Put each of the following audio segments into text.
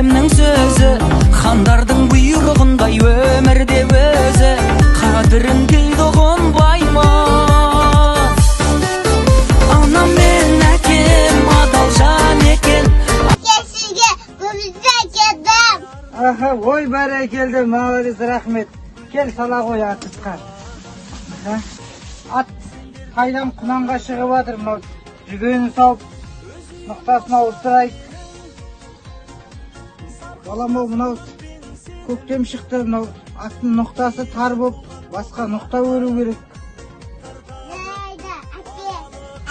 әкемнің сөзі, хандардың бұйрығындай өмірде өзі, қадірін білді ұғынбай ма? Анам мен әкем адал жан екен. Сізге көмізде келдім. Аха, ой бәрекелді, молодец, рахмет. Кел сала қой атысқа. Ат қайдам құнанға шығып жатыр, мынау жүгенін салып, ноқтасын ауыстырайық. Балам, мынау көктем шықты, мынау аттың ноқтасы тар болып, басқа ноқта өру керек.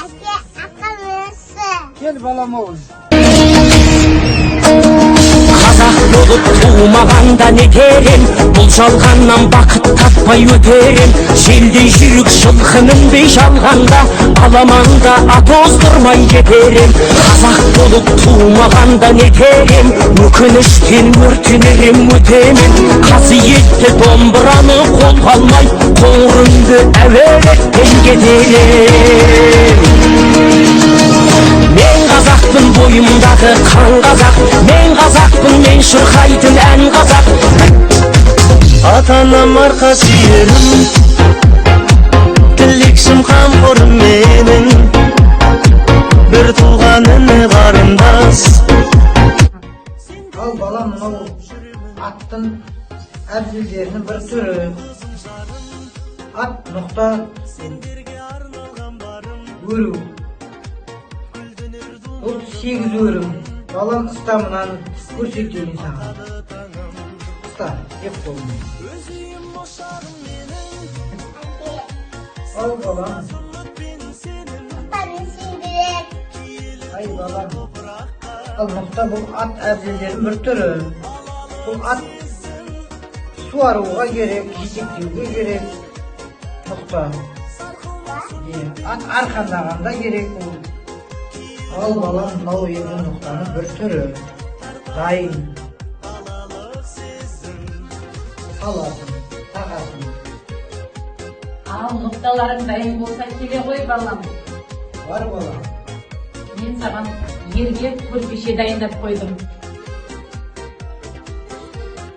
Әке, ақылысы. Кел балам, Қазақ болып туылмағанда не дерем, бұл жалғаннан бақыт таппай өтерем. Желдей жүрек жылқы мінбей жалғанда, аламанда ат оздырмай кетерем. Қазақ болып туылмағанда не дерем, өкініштен өртенерем өтемен. Қасиетті домбыраны қолға алмай, қоңырымды әуелеттен кетерем. Мен қазақпын, бойымдағы қан қазақ, мен қазақпын, мен шырқайтын ән қазақ. Ата-анам арқа сүйерім, тілекшім қамқорым менің, бір туған іні қарындас. Ал балам, мынау аттың әбзелдерінің бір түрі. Ат ноқта өру. 38 өрім. Балам, ұста мұнаны көрсетейін саған. Ұста, еп қолын. Ал балам. Ай балам. Ал ноқта бұл ат әбзелдерінің бір түрі. Бұл ат суаруға керек, жетектеуге керек. Ноқта. Ат арқандағанда керек бұл. Ал балам, мынау енді ноқтаның бір түрі. Дайын. Саласың, тағасың. Ал ноқталарың дайын болса келе ғой балам. Бар балам. Мен саған ерге көрпеше дайындап қойдым.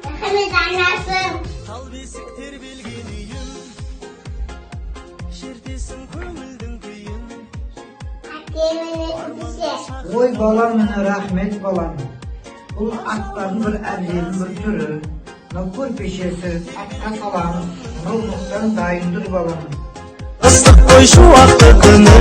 Рахмет анасым. Ой балам, мені рахмет балам. Бұл аттардың бір әбзелінің бір түрі. Мынау көрпешесі, атқа саламыз. Мынау ноқтаның дайын тұр балам. Ыстық қой шуақты күні,